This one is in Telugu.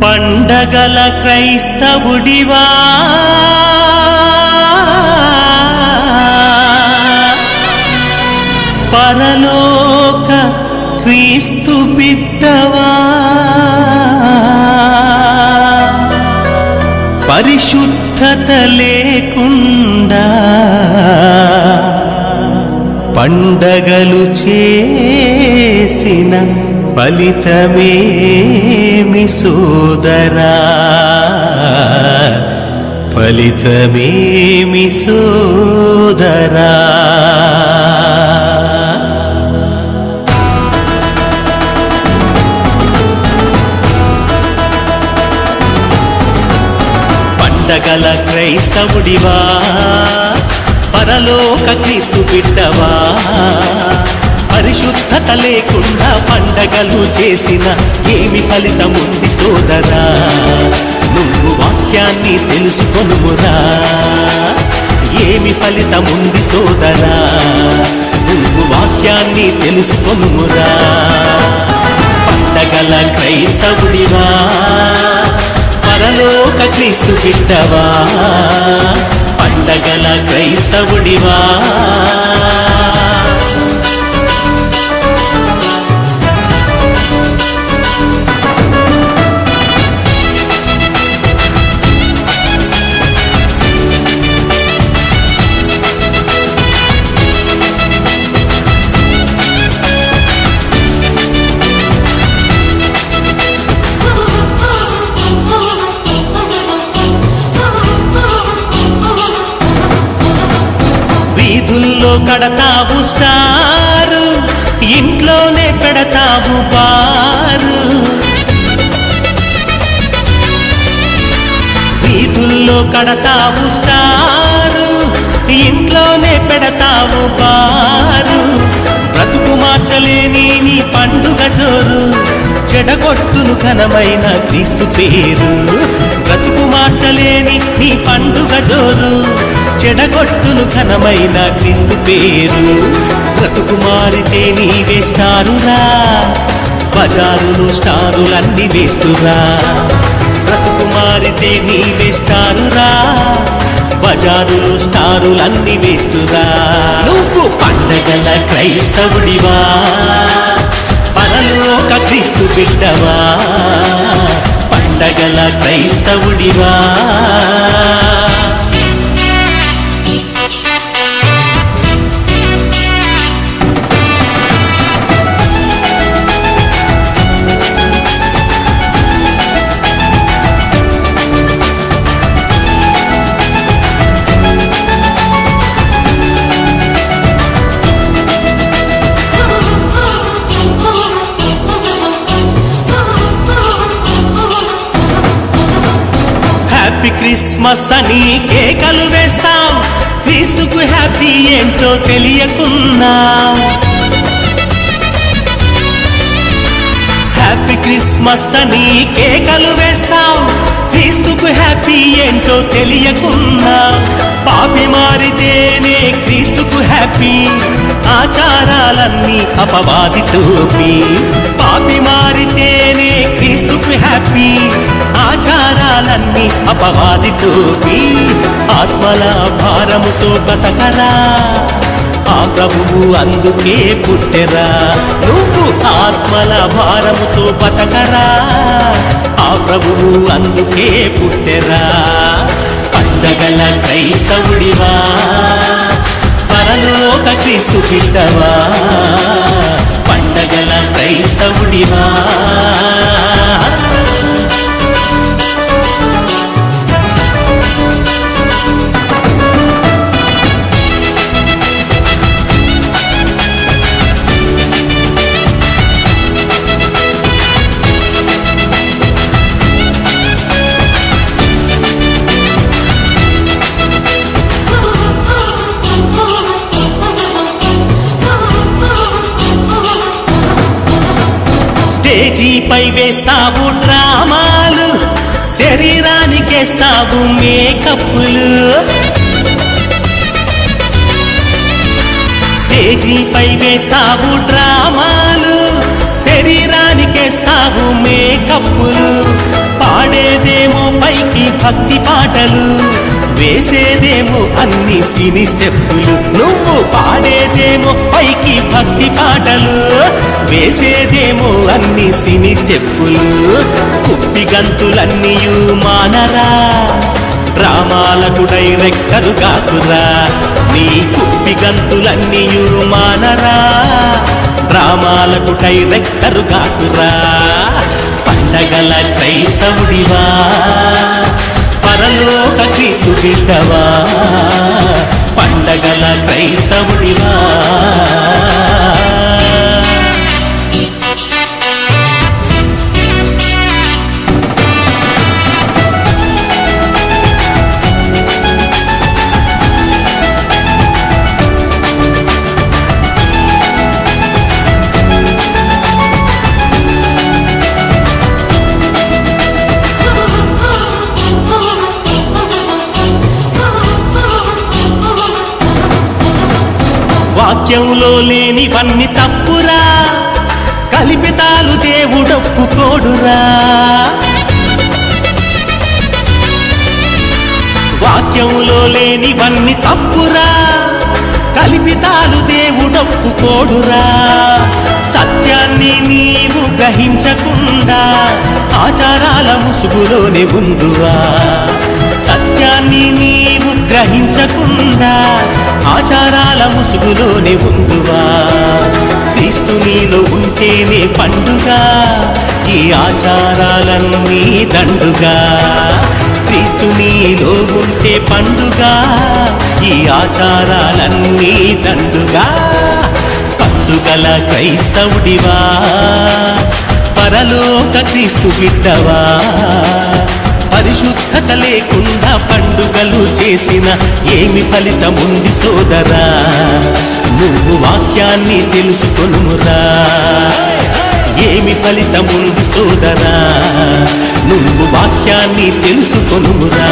పండగల క్రైస్తవుడివా పరలోక క్రీస్తు బిడ్డవా పరిశుద్ధత లేకుండా పండగలు చేసిన ఫలితమేమి సోదరా, ఫలితమేమి సోదరా. పండగల క్రైస్తవుడివా పరలోక క్రీస్తు బిడ్డవా పరిశుద్ధత లేకుండా పండగలు చేసిన ఏమి ఫలితముంది సోదరా. నువ్వు వాక్యాన్ని తెలుసుకొనుమురా, ఏమి ఫలితముంది సోదరా. నువ్వు వాక్యాన్ని తెలుసుకొనుమురా. పండగల క్రైస్తవుడివా పరలోక క్రీస్తు బిడ్డవా పండగల క్రైస్తవుడివా. వీధుల్లో కడతావు స్టారు, ఇంట్లోనే పెడతావు బారు. వీధుల్లో కడతావు స్టారు, ఇంట్లోనే పెడతావు బారు. బ్రతుకు మార్చలేని నీ పండుగ జోరు, చెడగొట్టును ఘనమైన క్రీస్తు పేరు. బ్రతుకు మార్చలేని నీ పండుగ జోరు, చెడగొట్టును ఘనమైన క్రీస్తు పేరు. బ్రతుకు మారితే నీవే స్టారురా, బజారులు స్టారులన్నీ వేస్తురా. బ్రతుకు మారితే నీవే స్టారురా, బజారులు స్టారులన్నీ వేస్తురా. నువ్వు పండగల క్రైస్తవుడివా పరలోక క్రీస్తు బిడ్డవా పండగల క్రైస్తవుడివా. హ్యాపీ క్రిస్మస్ అని కేకలు వేస్తాం, క్రీస్తుకు హ్యాపీ ఏంటో తెలియకున్నా. హ్యాపీ క్రిస్మస్ అని కేకలు వేస్తాం, క్రీస్తుకు హ్యాపీ ఏంటో తెలియకున్నా. పాపి మారితేనే క్రీస్తుకు హ్యాపీ, ఆచారాలన్నీ అపవాది టోపీ. పాపి మారితేనే క్రీస్తుకు హ్యాపీ, ఆచారాలన్నీ అపవాది టోపీ. ఆత్మల భారముతో బతకరా, ఆ ప్రభువు అందుకే పుట్టెరా. నువ్వు ఆత్మల భారముతో బతకరా, ఆ ప్రభువు అందుకే పుట్టెరా. పండగల క్రైస్తవుడివా పరలోక క్రీస్తు బిడ్డవా పండగల క్రైస్తవుడివా. స్టేజీపై వేస్తావు డ్రామాలు, శరీరానికేస్తావు మేకప్పులు. స్టేజీపై వేస్తావు డ్రామాలు, శరీరానికేస్తావు మేకప్పులు. పాడేదేమో పైకి భక్తి పాటలు, వేసేదేమో అన్ని సినీ స్టెప్పులు. నువ్వు పాడేదేమో పైకి భక్తి పాటలు, వేసేదేమో అన్ని సినీ స్టెప్పులు. కుప్పి గంతులన్నీయు మానరా, డ్రామాలకు డైరెక్టరు కాకురా. నీ కుప్పి గంతులన్నీయు మానరా, డ్రామాలకు డైరెక్టరు కాకురా. పండగల క్రైస్తవుడివా, పరలోక క్రీస్తు బిడ్డవా, పండగల క్రైస్తవుడివా. వాక్యంలో లేనివన్నీ తప్పురా, కల్పితాలు దేవుడొప్పుకోడురా. వాక్యంలో లేనివన్నీ తప్పురా, కల్పితాలు దేవుడొప్పుకోడురా. సత్యాన్ని నీవు గ్రహించకుండా ఆచారాల ముసుగులోనే ఉందువా. సత్యాన్ని నీవు గ్రహించకుండా ఆచారాల ముసుగులోనే ఉందువా. క్రీస్తు నీలో ఉంటేనే పండుగ, ఈ ఆచారాలన్నీ దండుగా. క్రీస్తు నీలో ఉంటే పండుగ, ఈ ఆచారాలన్నీ దండుగా. పండుగల క్రైస్తవుడివా, పరలోక క్రీస్తు బిడ్డవా. పరిశుద్ధత లేకుండా పండుగలు చేసిన ఏమి ఫలితముంది సోదరా. నువ్వు వాక్యాన్ని తెలుసుకొనుమురా, ఏమి ఫలితముంది సోదరా. నువ్వు వాక్యాన్ని తెలుసుకొనుమురా.